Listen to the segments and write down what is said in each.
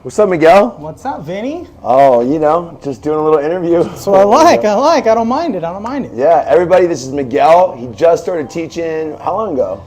What's up, Miguel? What's up, Vinny? Oh, just doing a little interview. That's what I like. I don't mind it. Yeah, everybody, this is Miguel. He just started teaching, how long ago?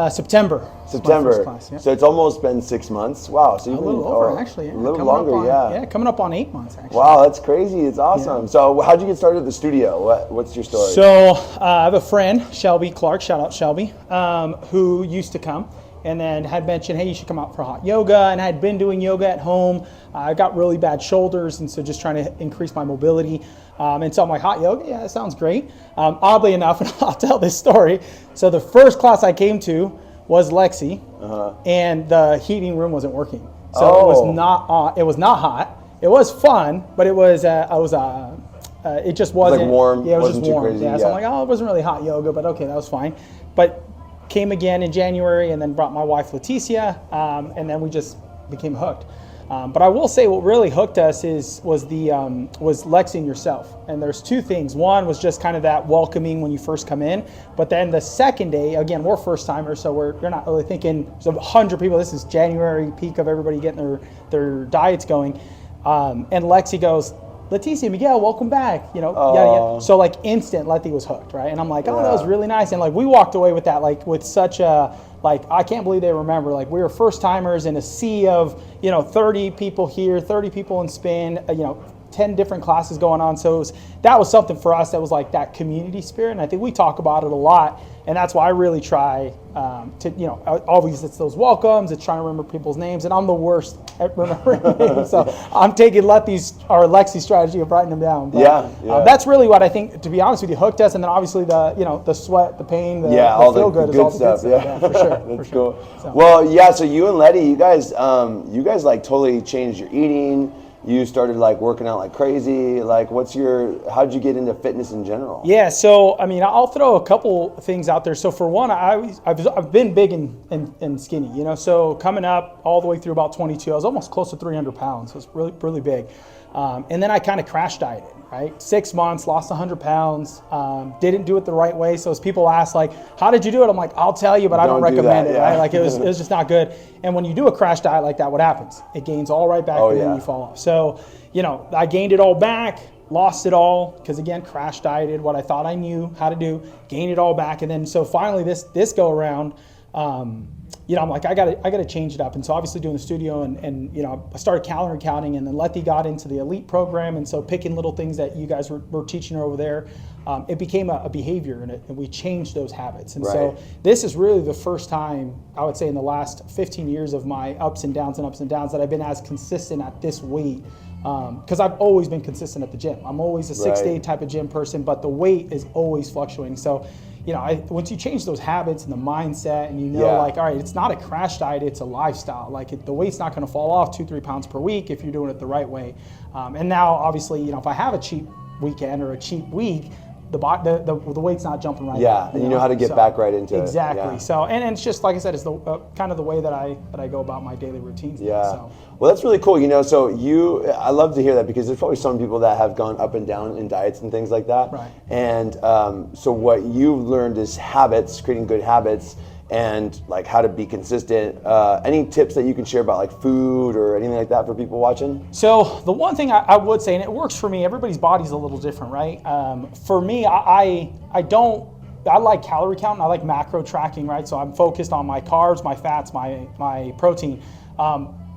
September. September. Class, yeah. So it's almost been 6 months. Wow. So a little over, actually. Yeah. A little longer, Yeah, coming up on 8 months, actually. Wow, that's crazy. It's awesome. Yeah. So how'd you get started at the studio? What's your story? So I have a friend, Shelby Clark, shout out Shelby, who used to come and then had mentioned, hey, you should come out for hot yoga. And I had been doing yoga at home. I got really bad shoulders, and so just trying to increase my mobility. And so I'm like, hot yoga? Yeah, that sounds great. Oddly enough, and I'll tell this story. So the first class I came to was Lexi, and the heating room wasn't working. So it was not hot. It was fun, but it just wasn't. Like warm. Yeah, it was just too warm. crazy. Yeah, so I'm like, it wasn't really hot yoga, but okay, that was fine. But came again in January, and then brought my wife Leticia, and then we just became hooked. But I will say what really hooked us was Lexi and yourself. And there's two things. One was just kind of that welcoming when you first come in. But then the second day, again, we're first timers, so you're not really thinking there's 100 people. This is January, peak of everybody getting their diets going. And Lexi goes, Leticia, Miguel, welcome back. Yada, yada. So like instant, Letty was hooked, right? And I'm like, that was really nice. And like we walked away with that, like with such a, like, I can't believe they remember. Like we were first timers in a sea of, 30 people here, 30 people in spin, 10 different classes going on. So that was something for us that was like that community spirit. And I think we talk about it a lot. And that's why I really try to, always it's those welcomes, it's trying to remember people's names. And I'm the worst at remembering names. So I'm taking Lexi's strategy of writing them down. But, that's really what I think, to be honest with you, hooked us. And then obviously the sweat, the pain, the feel good is all the good stuff. Yeah, for sure. That's cool. So. Well, so you and Letty, you guys like totally changed your eating. You started like working out like crazy. Like how'd you get into fitness in general? Yeah, so I mean, I'll throw a couple things out there. So for one, I've been big and skinny, so coming up all the way through about 22, I was almost close to 300 pounds. So it's really, really big. And then I kind of crash dieted, right? 6 months, lost 100 pounds, didn't do it the right way. So as people ask, like, how did you do it? I'm like, I'll tell you, but I don't recommend it, right? Like it was just not good. And when you do a crash diet like that, what happens? It gains all right back and then you fall off. So, I gained it all back, lost it all, because again, crash dieted what I thought I knew how to do, gained it all back. And then, so finally this go around, I'm like, I gotta change it up. And so obviously doing the studio and I started calorie counting, and then Letty got into the elite program. And so picking little things that you guys were teaching her over there, it became a behavior, and we changed those habits. And so this is really the first time, I would say, in the last 15 years of my ups and downs that I've been as consistent at this weight. Because I've always been consistent at the gym. I'm always a 6-day type of gym person, but the weight is always fluctuating. So, once you change those habits and the mindset, and like, all right, it's not a crash diet, it's a lifestyle. Like the weight's not going to fall off 2-3 pounds per week if you're doing it the right way. And now, obviously, if I have a cheap weekend or a cheap week, the weight's not jumping right. Yeah, and you know how to get back right into it. Exactly. Yeah. So, and it's just like I said, it's the kind of the way that I go about my daily routines. Yeah. So. Well, that's really cool. So I love to hear that, because there's probably some people that have gone up and down in diets and things like that. Right. And so what you've learned is habits, creating good habits, and like how to be consistent. Any tips that you can share about like food or anything like that for people watching? So the one thing I would say, and it works for me, everybody's body's a little different, right? For me, I like calorie count and I like macro tracking, right? So I'm focused on my carbs, my fats, my protein.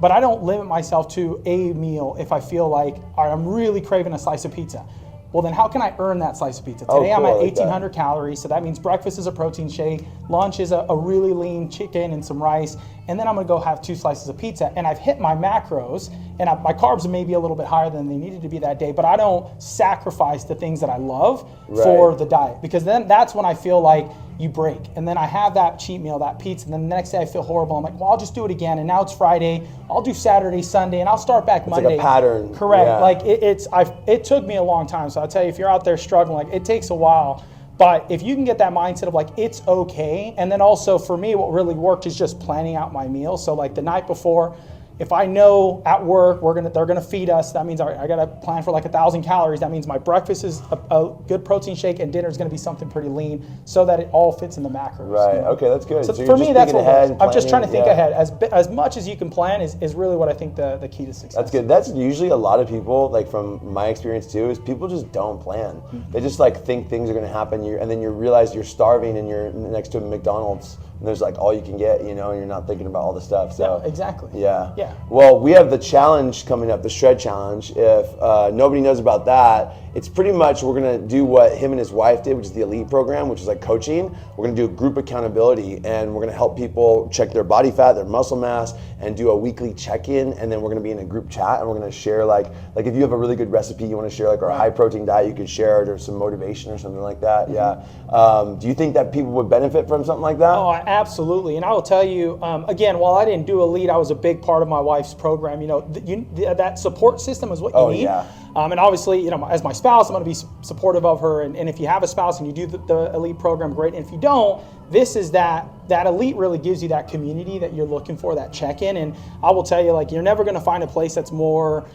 But I don't limit myself to a meal if I feel like, all right, I'm really craving a slice of pizza. Well, then how can I earn that slice of pizza? Today I'm at 1,800 calories, so that means breakfast is a protein shake, lunch is a really lean chicken and some rice, and then I'm gonna go have 2 slices of pizza, and I've hit my macros, and my carbs may be a little bit higher than they needed to be that day, but I don't sacrifice the things that I love for the diet, because then that's when I feel like you break. And then I have that cheat meal, that pizza, and then the next day I feel horrible. I'm like, well, I'll just do it again. And now it's Friday. I'll do Saturday, Sunday, and I'll start back Monday. It's like a pattern. Correct. Yeah. Like it took me a long time. So I'll tell you, if you're out there struggling, like it takes a while. But if you can get that mindset of like, it's okay. And then also for me, what really worked is just planning out my meal. So like the night before, if I know at work they're gonna feed us, that means I gotta plan for like 1,000 calories. That means my breakfast is a good protein shake, and dinner is gonna be something pretty lean, so that it all fits in the macros. Right. Okay, that's good. So you're for just me, that's thinking what ahead works. I'm just trying to think planning, ahead. As much as you can plan is really what I think the key to success. That's good. That's usually a lot of people, like from my experience too, is people just don't plan. They just like think things are going to happen, and then you realize you're starving and you're next to a McDonald's and there's like all you can get, and you're not thinking about all the stuff. So yeah, exactly. Yeah. Yeah. Well, we have the challenge coming up, the Shred Challenge. If nobody knows about that, it's pretty much we're going to do what him and his wife did, which is the elite program, which is like coaching. We're going to do a group accountability, and we're going to help people check their body fat, their muscle mass, and do a weekly check-in. And then we're going to be in a group chat, and we're going to share like if you have a really good recipe you want to share, like or a high protein diet, you could share it, or some motivation or something like that. Yeah. Do you think that people would benefit from something like that? Oh, absolutely. And I will tell you, again, while I didn't do elite, I was a big part of my wife's program. That support system is what you need. Yeah. And obviously, as my spouse, I'm going to be supportive of her. And if you have a spouse and you do the elite program, great. And if you don't, this is that elite really gives you that community that you're looking for, that check-in. And I will tell you, like, you're never going to find a place that's more,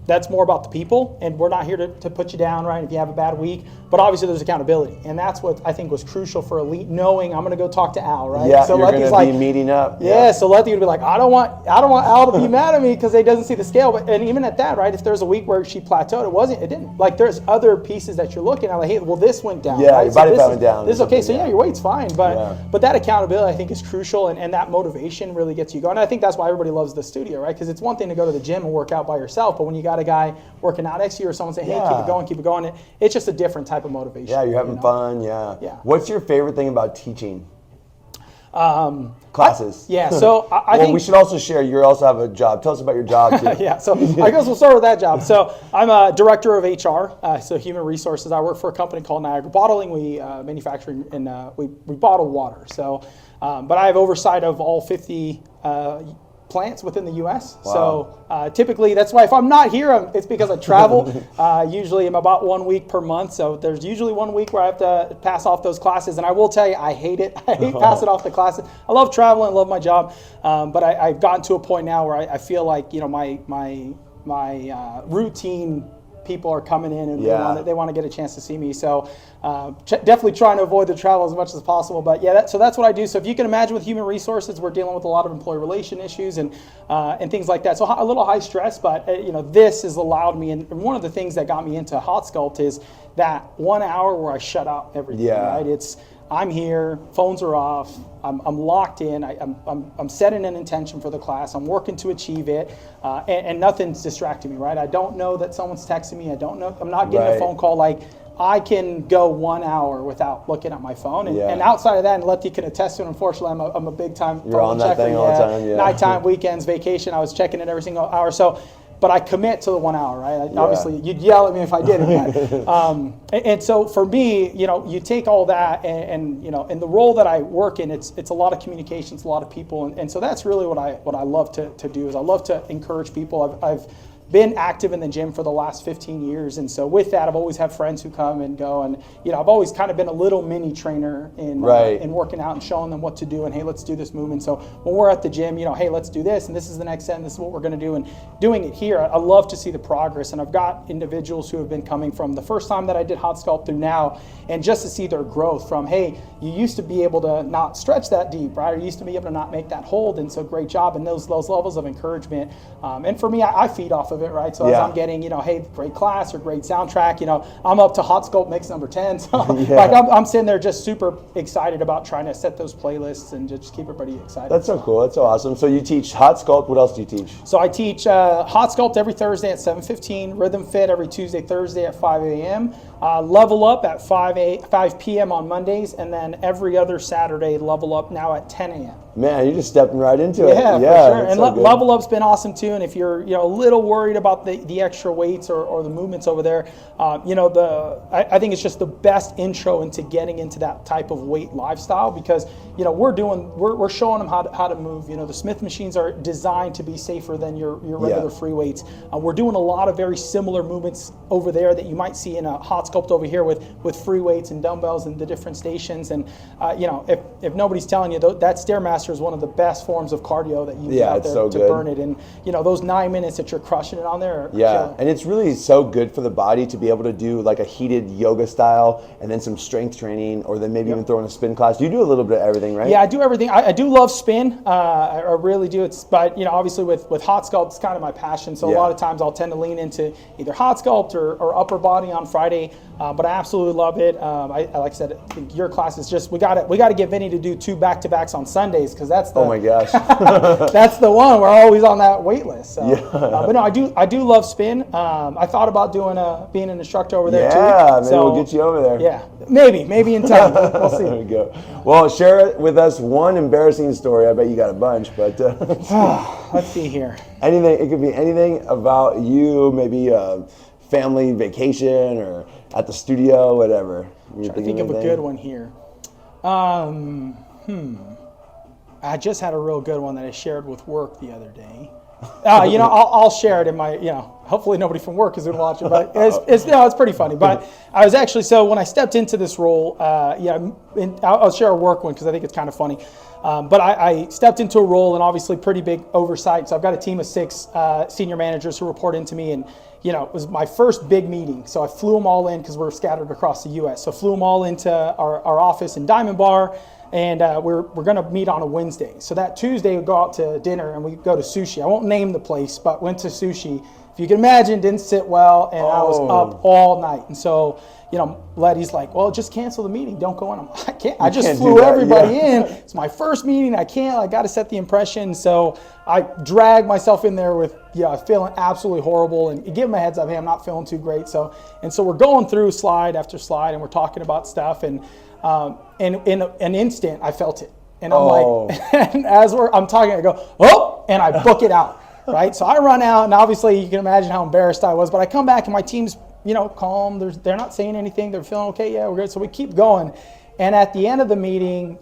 that's more about the people. And we're not here to put you down, right, if you have a bad week. But obviously there's accountability. And that's what I think was crucial for elite, knowing I'm going to go talk to Al, right? Yeah, so you're going to be meeting up. Yeah, so Letty would be like, I don't want Al to be mad at me because he doesn't see the scale. And even at that, right, if there's a week where she plateaued, it didn't. Like, there's other pieces that you're looking at, like, hey, well, this went down. Yeah, right? your body fat went down. This is okay, so yeah, your weight's fine. But that accountability, I think, is crucial, and that motivation really gets you going. And I think that's why everybody loves the studio, right? Because it's one thing to go to the gym and work out by yourself, but when you got a guy working out next to you or someone saying, hey, keep it going, it's just a different type of motivation. Yeah, you're having fun, yeah. What's your favorite thing about teaching? Classes. So I think we should also share. You also have a job. Tell us about your job too. So I guess we'll start with that job. So I'm a director of HR, so human resources. I work for a company called Niagara Bottling. We manufacture and we bottle water. So, but I have oversight of all 50 plants within the U.S. Wow. So typically, that's why if I'm not here, it's because I travel. Usually I'm about 1 week per month. So there's usually 1 week where I have to pass off those classes. And I will tell you, I hate it. I hate passing off the classes. I love traveling, love my job. But I've gotten to a point now where I feel like, my routine people are coming in and they want to get a chance to see me. So definitely trying to avoid the travel as much as possible. But so that's what I do. So if you can imagine with human resources, we're dealing with a lot of employee relation issues and things like that. So a little high stress, but this has allowed me. And one of the things that got me into Hot Sculpt is that 1 hour where I shut out everything. Right? I'm here, phones are off, I'm locked in, I'm setting an intention for the class, I'm working to achieve it, and nothing's distracting me, right? I don't know that someone's texting me, I'm not getting a phone call. Like, I can go 1 hour without looking at my phone, and outside of that, and Letty can attest to it, unfortunately, I'm a big time You're on that thing all the time, nighttime, weekends, vacation, I was checking it every single hour. So. But I commit to the 1 hour, right? Obviously, you'd yell at me if I didn't. And so for me, you take all that, and in the role that I work in, it's a lot of communications, a lot of people, and so that's really what I love to do. Is I love to encourage people. I've been active in the gym for the last 15 years, and so with that, I've always had friends who come and go, and I've always kind of been a little mini trainer in working out and showing them what to do, and hey, let's do this movement. So when we're at the gym, hey, let's do this, and this is the next set, and this is what we're going to do, and doing it here, I love to see the progress, and I've got individuals who have been coming from the first time that I did Hot Sculpt through now, and just to see their growth from, hey, you used to be able to not stretch that deep, right? Or you used to be able to not make that hold, and so great job, and those levels of encouragement, and for me, I feed off of it, right? So as I'm getting, hey, great class or great soundtrack, I'm up to Hot Sculpt mix number 10. So like I'm sitting there just super excited about trying to set those playlists and just keep everybody excited. That's so cool. That's so awesome. So you teach Hot Sculpt. What else do you teach? So I teach Hot Sculpt every Thursday at 7:15, Rhythm Fit every Tuesday, Thursday at 5 a.m., Level Up at 5 p.m. on Mondays, and then every other Saturday, Level Up now at 10 a.m. Man, you're just stepping right into it. Yeah, for sure. And Level Up's been awesome too. And if you're a little worried about the extra weights or the movements over there, I think it's just the best intro into getting into that type of weight lifestyle, because we're showing them how to move. The Smith machines are designed to be safer than your regular free weights. We're doing a lot of very similar movements over there that you might see in a Hot hot sculpt over here with free weights and dumbbells and the different stations. And if nobody's telling you, that Stairmaster is one of the best forms of cardio that you can get out there to burn it. And those 9 minutes that you're crushing it on there. And it's really so good for the body to be able to do like a heated yoga style and then some strength training, or then maybe even throw in a spin class. You do a little bit of everything, right? Yeah, I do everything. I do love spin. I really do. But obviously with hot sculpt, it's kind of my passion. So a lot of times I'll tend to lean into either hot sculpt or upper body on Friday. But I absolutely love it. Like I said, I think your class is just, we got to get Vinny to do 2 back-to-backs on Sundays, because that's the, oh my gosh, that's the one. We're always on that wait list. So. But no, I do love spin. I thought about being an instructor over there too. Yeah, maybe we'll get you over there. Yeah, maybe in time. We'll see. There we go. Well, share with us one embarrassing story. I bet you got a bunch, but let's see here. Anything. It could be anything about you, maybe a family vacation or at the studio, whatever. I think of a good one here. I just had a real good one that I shared with work the other day. I'll share it in my, hopefully nobody from work is going to watch it, but it's pretty funny. But I was actually, so when I stepped into this role, I'll share a work one because I think it's kind of funny. But I stepped into a role, and obviously pretty big oversight. So I've got a team of 6 senior managers who report into me, and it was my first big meeting. So I flew them all in because we're scattered across the U.S. So flew them all into our office in Diamond Bar. And we're going to meet on a Wednesday. So that Tuesday we go out to dinner and we go to sushi. I won't name the place, but went to sushi. If you can imagine, didn't sit well, and I was up all night. And so, Letty's like, well, just cancel the meeting. Don't go in. I'm like, I can't. I just flew everybody in. It's my first meeting. I can't. I got to set the impression. So I dragged myself in there with, feeling absolutely horrible, and give them a heads up, hey, I'm not feeling too great. So we're going through slide after slide, and we're talking about stuff, and in an instant, I felt it. And I'm like, and as I'm talking, I go, oh, and I book it out, right? So I run out, and obviously you can imagine how embarrassed I was, but I come back and my team's, calm. They're not saying anything. They're feeling okay. Yeah, we're good. So we keep going. And at the end of the meeting,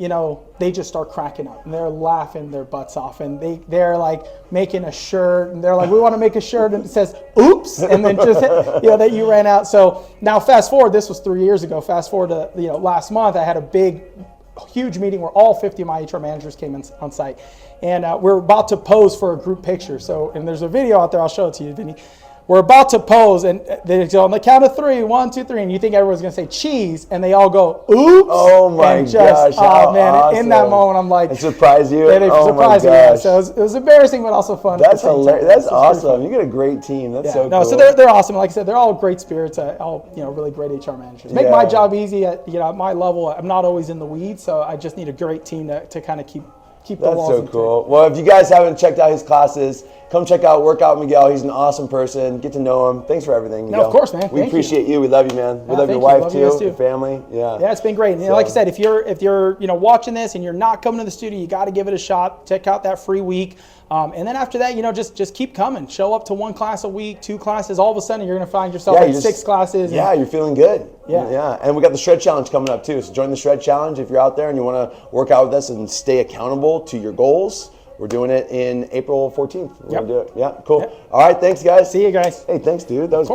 they just start cracking up, and they're laughing their butts off, and they're like making a shirt, and they're like, we want to make a shirt and it says, oops, and then just, that you ran out. So now fast forward, this was 3 years ago. Fast forward to, last month, I had a huge meeting where all 50 of my HR managers came on site, and we're about to pose for a group picture. So, and there's a video out there. I'll show it to you, Vinny. We're about to pose, and they go on the count of 3, 1, 2, 3, and you think everyone's going to say cheese, and they all go, oops. Oh my gosh. Oh man, awesome. In that moment, I'm like. It surprised you? It surprised me. Yeah. So it was embarrassing, but also fun. That's hilarious. That's awesome. You get a great team. That's so cool. No, so they're awesome. Like I said, they're all great spirits, all really great HR managers. Make my job easy at my level. I'm not always in the weeds, so I just need a great team to kind of keep the walls. That's so cool. Well, if you guys haven't checked out his classes, come check out Workout Miguel. He's an awesome person. Get to know him. Thanks for everything, Miguel. No, of course, man. We appreciate you. We love you, man. We love your wife too, your family. Yeah. Yeah, it's been great. And like I said, if you're watching this and you're not coming to the studio, you got to give it a shot. Check out that free week. And then after that, just keep coming. Show up to 1 class a week, 2 classes. All of a sudden, you're going to find yourself at 6 classes. Yeah, you're feeling good. Yeah. And we got the Shred Challenge coming up too. So join the Shred Challenge if you're out there and you want to work out with us and stay accountable to your goals. We're doing it in April 14th. We're going to do it. Yeah, cool. All right, thanks, guys. See you guys. Hey, thanks, dude. That was great.